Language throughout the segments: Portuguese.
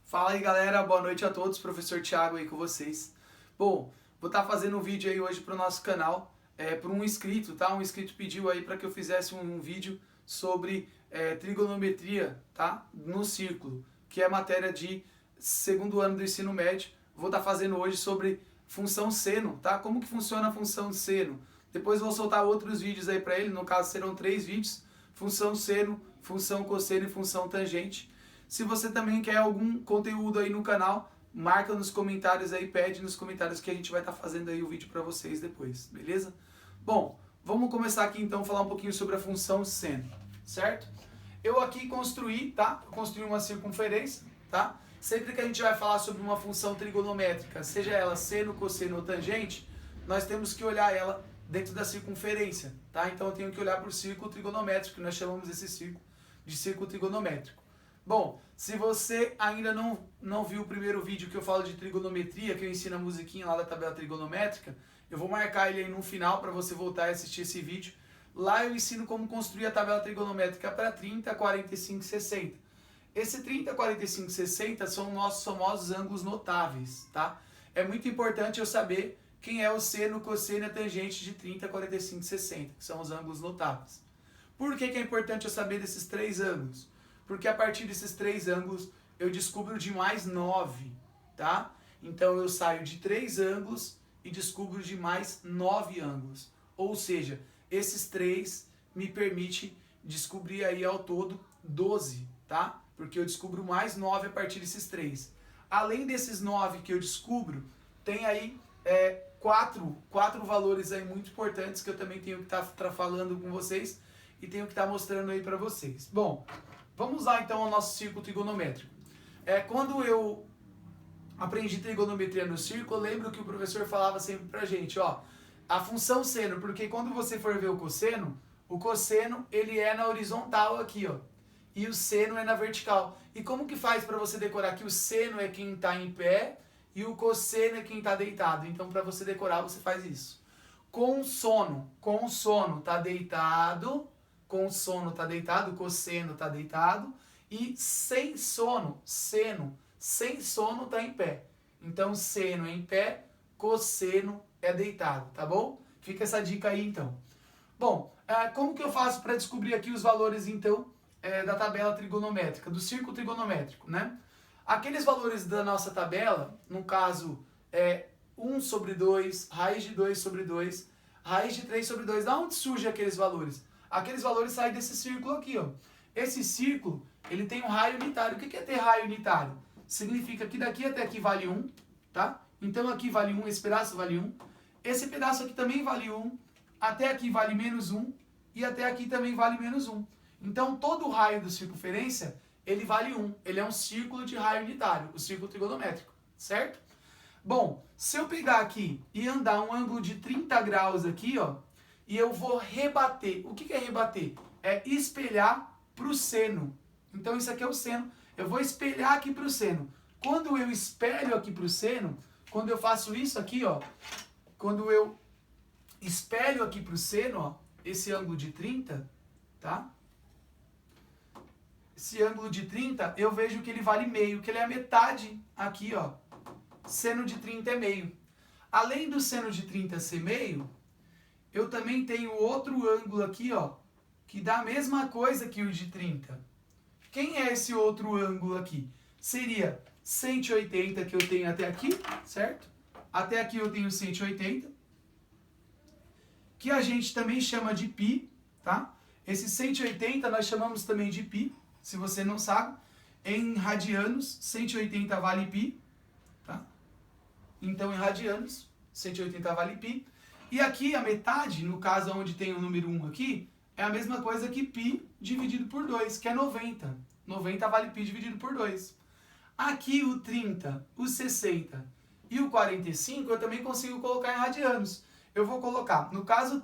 Fala aí galera, boa noite a todos, professor Thiago aí com vocês. Bom, vou estar fazendo um vídeo aí hoje para o nosso canal, para um inscrito, tá? Um inscrito pediu aí para que eu fizesse um vídeo sobre trigonometria, tá? No círculo, que é matéria de segundo ano do ensino médio. Vou estar fazendo hoje sobre função seno, tá? Como que funciona a função seno. Depois vou soltar outros vídeos aí para ele, no caso serão 3 vídeos, função seno, função cosseno e função tangente. Se você também quer algum conteúdo aí no canal, marca nos comentários aí, pede nos comentários que a gente vai estar fazendo aí o vídeo para vocês depois, beleza? Bom, vamos começar aqui então a falar um pouquinho sobre a função seno, certo? Eu aqui construí, tá? Eu construí uma circunferência, tá? Sempre que a gente vai falar sobre uma função trigonométrica, seja ela seno, cosseno ou tangente, nós temos que olhar ela dentro da circunferência, tá? Então eu tenho que olhar para o círculo trigonométrico, que nós chamamos esse círculo de círculo trigonométrico. Bom, se você ainda não viu o primeiro vídeo que eu falo de trigonometria, que eu ensino a musiquinha lá da tabela trigonométrica, eu vou marcar ele aí no final para você voltar e assistir esse vídeo. Lá eu ensino como construir a tabela trigonométrica para 30, 45 e 60. Esse 30, 45 e 60 são nossos famosos ângulos notáveis, tá? É muito importante eu saber quem é o seno, cosseno e a tangente de 30, 45 e 60, que são os ângulos notáveis. Por que é importante eu saber desses 3 ângulos? Porque a partir desses 3 ângulos eu descubro de mais 9, tá? Então eu saio de 3 ângulos e descubro de mais 9 ângulos. Ou seja, esses 3 me permitem descobrir aí ao todo 12, tá? Porque eu descubro mais 9 a partir desses 3. Além desses 9 que eu descubro, tem aí quatro valores aí muito importantes que eu também tenho que estar falando com vocês e tenho que estar mostrando aí para vocês. Bom, vamos lá então ao nosso círculo trigonométrico. Quando eu aprendi trigonometria no círculo, eu lembro que o professor falava sempre pra gente, ó, a função seno, porque quando você for ver o cosseno ele é na horizontal aqui, ó, e o seno é na vertical. E como que faz para você decorar que o seno é quem está em pé e o cosseno é quem está deitado? Então para você decorar você faz isso. Com sono tá deitado, com sono tá deitado, cosseno tá deitado, e sem sono, seno, sem sono tá em pé. Então seno é em pé, cosseno é deitado, tá bom? Fica essa dica aí então. Bom, como que eu faço para descobrir aqui os valores então da tabela trigonométrica, do círculo trigonométrico, né? Aqueles valores da nossa tabela, no caso 1 sobre 2, raiz de 2 sobre 2, raiz de 3 sobre 2, da onde surgem aqueles valores? Aqueles valores saem desse círculo aqui, ó. Esse círculo, ele tem um raio unitário. O que é ter raio unitário? Significa que daqui até aqui vale 1, tá? Então aqui vale 1, esse pedaço vale 1. Esse pedaço aqui também vale 1. Até aqui vale menos 1. E até aqui também vale menos 1. Então todo o raio da circunferência, ele vale 1. Ele é um círculo de raio unitário, o círculo trigonométrico, certo? Bom, se eu pegar aqui e andar um ângulo de 30 graus aqui, ó, e eu vou rebater. O que é rebater? É espelhar para o seno. Então isso aqui é o seno. Eu vou espelhar aqui para o seno. Quando eu espelho aqui para o seno, quando eu faço isso aqui, ó, quando eu espelho aqui para o seno, ó, esse ângulo de 30, tá? Esse ângulo de 30, eu vejo que ele vale meio, que ele é a metade aqui, ó. Seno de 30 é meio. Além do seno de 30 ser meio, eu também tenho outro ângulo aqui, ó, que dá a mesma coisa que o de 30. Quem é esse outro ângulo aqui? Seria 180 que eu tenho até aqui, certo? Até aqui eu tenho 180, que a gente também chama de π, tá? Esse 180 nós chamamos também de π, se você não sabe. Em radianos, 180 vale π, tá? Então em radianos, 180 vale π. E aqui a metade, no caso onde tem o número 1 aqui, é a mesma coisa que π dividido por 2, que é 90. 90 vale π dividido por 2. Aqui o 30, o 60 e o 45 eu também consigo colocar em radianos. Eu vou colocar, no caso o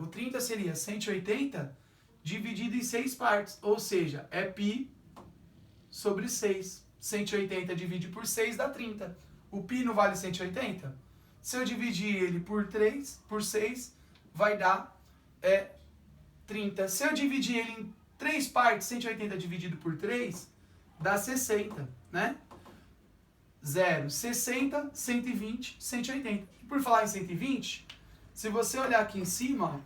30 seria 180 dividido em 6 partes, ou seja, é π sobre 6. 180 divide por 6 dá 30. O π não vale 180? Se eu dividir ele por 3, por 6, vai dar 30. Se eu dividir ele em 3 partes, 180 dividido por 3, dá 60, né? 0, 60, 120, 180. E por falar em 120, se você olhar aqui em cima,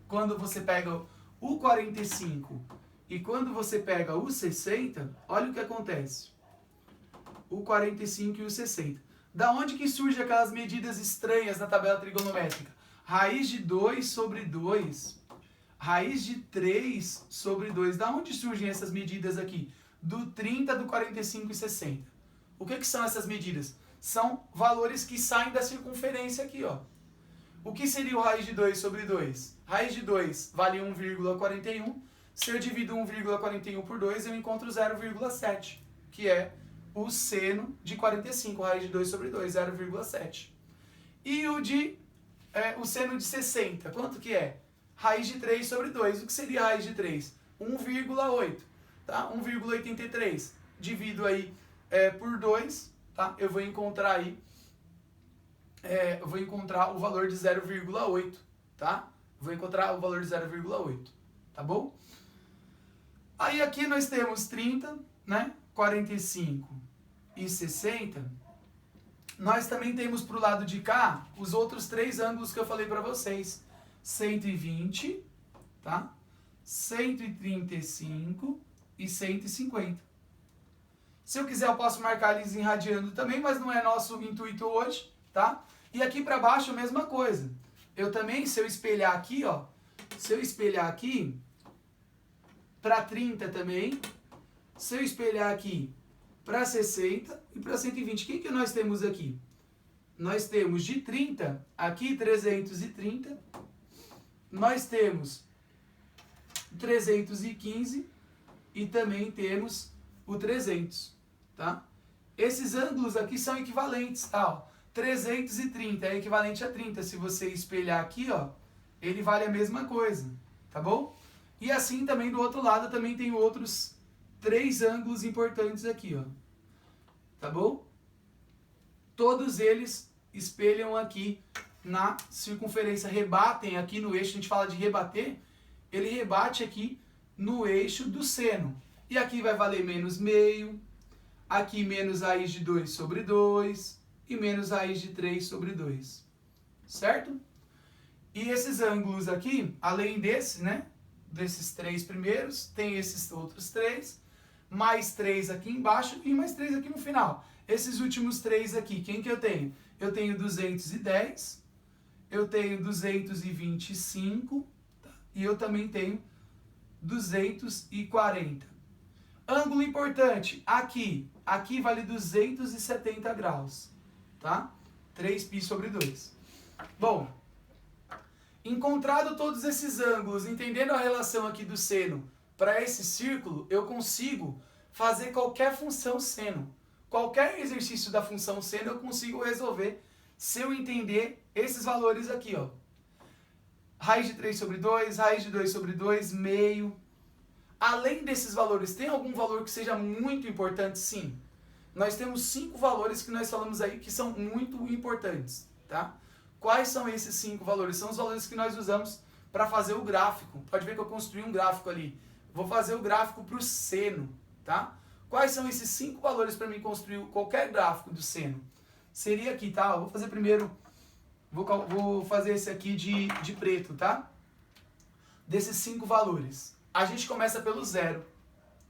quando você pega o 45 e quando você pega o 60, olha o que acontece. O 45 e o 60. Da onde que surgem aquelas medidas estranhas na tabela trigonométrica? Raiz de 2 sobre 2, raiz de 3 sobre 2. Da onde surgem essas medidas aqui? Do 30, do 45 e 60. O que são essas medidas? São valores que saem da circunferência aqui, ó. O que seria o raiz de 2 sobre 2? Raiz de 2 vale 1,41. Se eu divido 1,41 por 2, eu encontro 0,7, que é o seno de 45, raiz de 2 sobre 2, 0,7. E o seno de 60, quanto que é? Raiz de 3 sobre 2. O que seria a raiz de 3? 1,8, tá? 1,83. Divido aí por 2, tá? Eu vou encontrar aí o valor de 0,8, tá? Vou encontrar o valor de 0,8, tá bom? Aí aqui nós temos 30, né? 45 e 60. Nós também temos para o lado de cá os outros três ângulos que eu falei para vocês. 120, tá? 135 e 150. Se eu quiser eu posso marcar eles em radiano também, mas não é nosso intuito hoje, tá? E aqui para baixo a mesma coisa. Eu também, se eu espelhar aqui, ó, se eu espelhar aqui para 30 também, se eu espelhar aqui para 60 e para 120, o que nós temos aqui? Nós temos de 30, aqui 330, nós temos 315 e também temos o 300, tá? Esses ângulos aqui são equivalentes, tá? Ó, 330 é equivalente a 30, se você espelhar aqui, ó, ele vale a mesma coisa, tá bom? E assim também do outro lado também tem outros três ângulos importantes aqui, ó, tá bom? Todos eles espelham aqui na circunferência, rebatem aqui no eixo, a gente fala de rebater, ele rebate aqui no eixo do seno. E aqui vai valer menos meio, aqui menos raiz de 2 sobre 2 e menos raiz de 3 sobre 2, certo? E esses ângulos aqui, além desse, né, desses três primeiros, tem esses outros três, mais 3 aqui embaixo e mais 3 aqui no final. Esses últimos três aqui, quem que eu tenho? Eu tenho 210, eu tenho 225, tá? E eu também tenho 240. Ângulo importante, aqui vale 270 graus, tá? 3π sobre 2. Bom, encontrado todos esses ângulos, entendendo a relação aqui do seno para esse círculo, eu consigo fazer qualquer função seno. Qualquer exercício da função seno eu consigo resolver se eu entender esses valores aqui, ó. Raiz de 3 sobre 2, raiz de 2 sobre 2, meio. Além desses valores, tem algum valor que seja muito importante? Sim. Nós temos 5 valores que nós falamos aí que são muito importantes, tá? Quais são esses 5 valores? São os valores que nós usamos para fazer o gráfico. Pode ver que eu construí um gráfico ali. Vou fazer o gráfico para o seno, tá? Quais são esses 5 valores para mim construir qualquer gráfico do seno? Seria aqui, tá? Eu vou fazer primeiro, vou fazer esse aqui de preto, tá? Desses 5 valores. A gente começa pelo zero,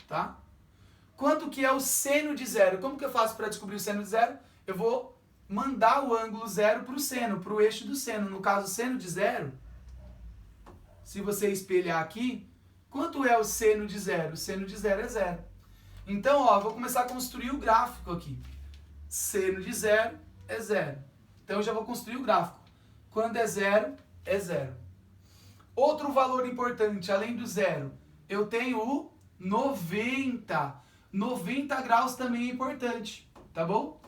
tá? Quanto que é o seno de zero? Como que eu faço para descobrir o seno de zero? Eu vou mandar o ângulo zero para o seno, para o eixo do seno. No caso, seno de zero, se você espelhar aqui, quanto é o seno de zero? O seno de zero é zero. Então, ó, vou começar a construir o gráfico aqui. Seno de zero é zero. Então, eu já vou construir o gráfico. Quando é zero, é zero. Outro valor importante, além do zero, eu tenho o 90. 90 graus também é importante, tá bom?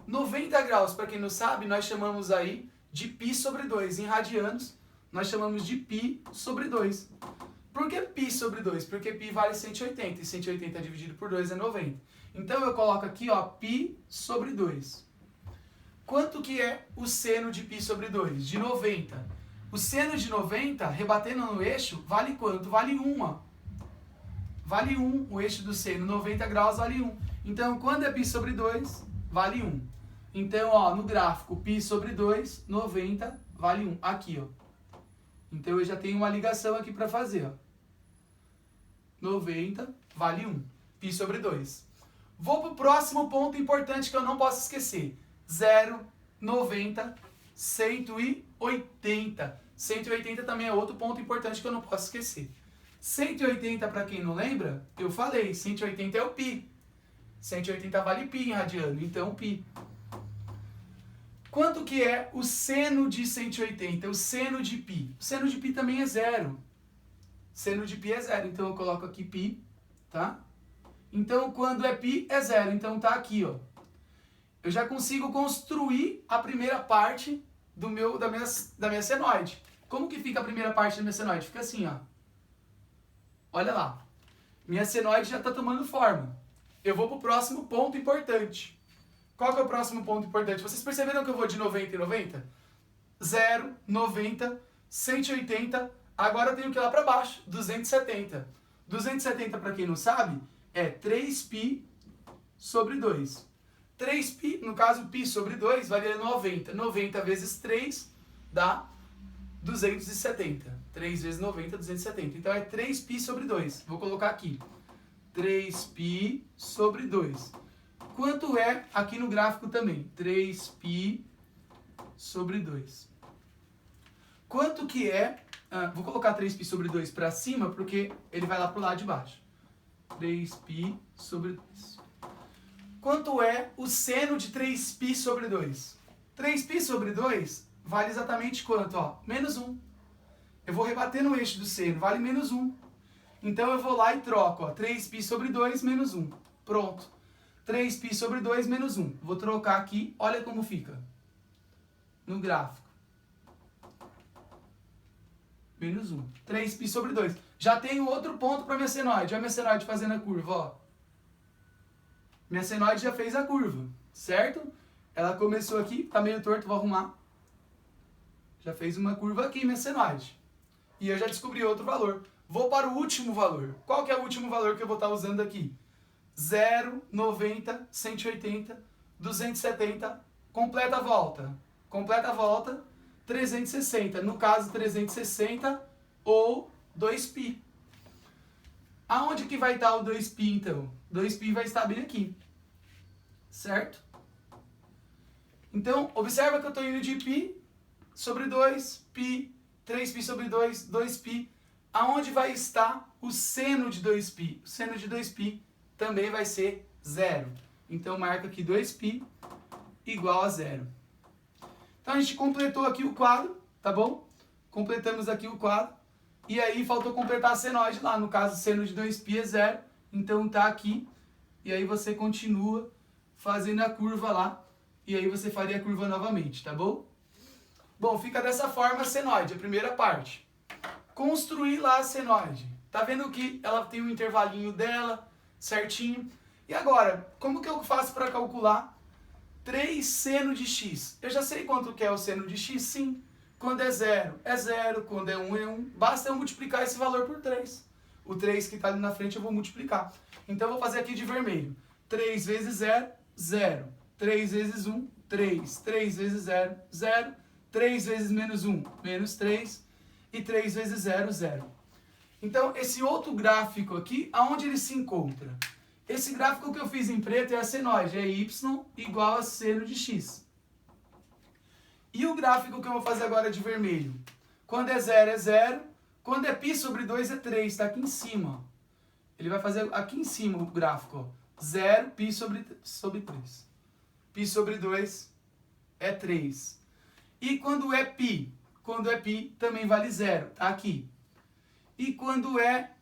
90 graus, para quem não sabe, nós chamamos aí de π sobre 2. Em radianos, nós chamamos de π sobre 2. Por que π sobre 2? Porque π vale 180, e 180 dividido por 2 é 90. Então eu coloco aqui, ó, π sobre 2. Quanto que é o seno de π sobre 2? De 90. O seno de 90, rebatendo no eixo, vale quanto? Vale 1, ó. Vale 1, o eixo do seno, 90 graus vale 1. Então, quando é π sobre 2, vale 1. Então, ó, no gráfico, π sobre 2, 90 vale 1. Aqui, ó. Então, eu já tenho uma ligação aqui para fazer, ó. 90 vale 1. π sobre 2. Vou para o próximo ponto importante que eu não posso esquecer. 0, 90, 180. 180 também é outro ponto importante que eu não posso esquecer. 180, para quem não lembra, eu falei, 180 é o π. 180 vale π em radiano, então π. Quanto que é o seno de 180? O seno de π. O seno de π também é 0. Seno de π é 0, então eu coloco aqui π, tá? Então, quando é π, é 0. Então, tá aqui, ó. Eu já consigo construir a primeira parte da minha senoide. Como que fica a primeira parte da minha senoide? Fica assim, ó. Olha lá. Minha senoide já está tomando forma. Eu vou para o próximo ponto importante. Qual que é o próximo ponto importante? Vocês perceberam que eu vou de 90 em 90? 0, 90, 180. Agora eu tenho que ir lá para baixo. 270. 270, para quem não sabe, é 3π sobre 2. 3π, no caso, π sobre 2, vale 90. 90 vezes 3 dá 270. 3 vezes 90, 270. Então é 3π sobre 2. Vou colocar aqui. 3π sobre 2. Quanto é aqui no gráfico também? 3π sobre 2. Quanto que é... vou colocar 3π sobre 2 para cima, porque ele vai lá para o lado de baixo. 3π sobre 2. Quanto é o seno de 3π sobre 2? 3π sobre 2 vale exatamente quanto? Ó, menos 1. Eu vou rebater no eixo do seno, vale menos 1. Então eu vou lá e troco, ó, 3π sobre 2 menos 1. Pronto. 3π sobre 2 menos 1. Vou trocar aqui, olha como fica. No gráfico. Menos 1. 3π sobre 2. Já tenho outro ponto para minha senoide. Olha a minha senoide fazendo a curva, ó. Minha senoide já fez a curva, certo? Ela começou aqui, tá meio torto, vou arrumar. Já fez uma curva aqui, minha senoide. E eu já descobri outro valor. Vou para o último valor. Qual que é o último valor que eu vou estar usando aqui? 0, 90, 180, 270, completa a volta. Completa a volta, 360. No caso, 360 ou 2π. Aonde que vai estar o 2π, então? 2π vai estar bem aqui. Certo? Então, observa que eu estou indo de π sobre 2, π, 3π sobre 2, 2π. Aonde vai estar o seno de 2π? O seno de 2π também vai ser 0. Então, marca aqui 2π igual a 0. Então, a gente completou aqui o quadro, tá bom? Completamos aqui o quadro. E aí, faltou completar a senoide lá. No caso, o seno de 2π é 0. Então, tá aqui. E aí, você continua fazendo a curva lá. E aí, você faria a curva novamente, tá bom? Bom, fica dessa forma a senoide, a primeira parte. Construir lá a senoide. Tá vendo que ela tem um intervalinho dela, certinho? E agora, como que eu faço para calcular 3 seno de x? Eu já sei quanto que é o seno de x, sim. Quando é 0, é 0. Quando é 1, é 1. Basta eu multiplicar esse valor por 3. O 3 que está ali na frente eu vou multiplicar. Então eu vou fazer aqui de vermelho. 3 vezes 0, 0. 3 vezes 1, 3. 3 vezes 0, 0. 3 vezes menos 1, menos 3. E 3 vezes 0, 0. Então, esse outro gráfico aqui, aonde ele se encontra? Esse gráfico que eu fiz em preto é a senoide, é y igual a seno de x. E o gráfico que eu vou fazer agora de vermelho? Quando é 0, é 0. Quando é π sobre 2, é 3. Está aqui em cima. Ele vai fazer aqui em cima o gráfico. Ó. 0, π sobre 3. π sobre 2 é 3. E quando é π? Quando é π, também vale 0. Tá aqui. E quando é,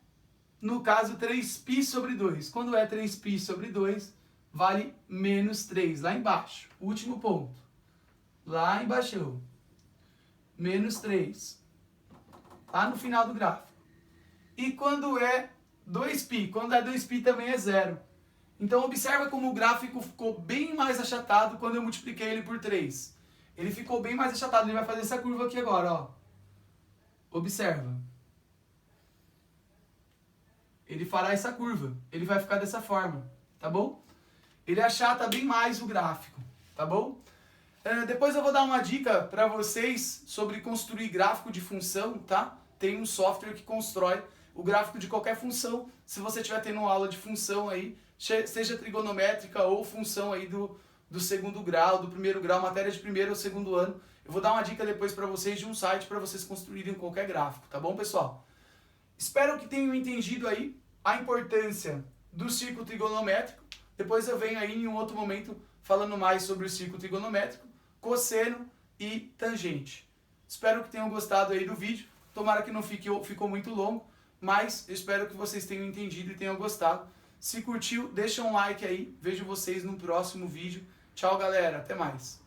no caso, 3π sobre 2? Quando é 3π sobre 2, vale menos 3. Lá embaixo. Último ponto. Lá embaixo. Menos 3. Lá no final do gráfico. E quando é 2π? Quando é 2π também é 0. Então observa como o gráfico ficou bem mais achatado quando eu multipliquei ele por 3. Ele ficou bem mais achatado. Ele vai fazer essa curva aqui agora, ó. Observa. Ele fará essa curva. Ele vai ficar dessa forma, tá bom? ele achata bem mais o gráfico, tá bom? Depois eu vou dar uma dica para vocês sobre construir gráfico de função, tá? Tem um software que constrói o gráfico de qualquer função. Se você estiver tendo uma aula de função aí, seja trigonométrica ou função aí do segundo grau, do primeiro grau, matéria de primeiro ou segundo ano, eu vou dar uma dica depois para vocês de um site para vocês construírem qualquer gráfico, tá bom, pessoal? Espero que tenham entendido aí a importância do círculo trigonométrico. Depois eu venho aí em um outro momento falando mais sobre o círculo trigonométrico, cosseno e tangente. Espero que tenham gostado aí do vídeo. Tomara que não ficou muito longo, mas eu espero que vocês tenham entendido e tenham gostado. Se curtiu, deixa um like aí. Vejo vocês no próximo vídeo. Tchau, galera. Até mais.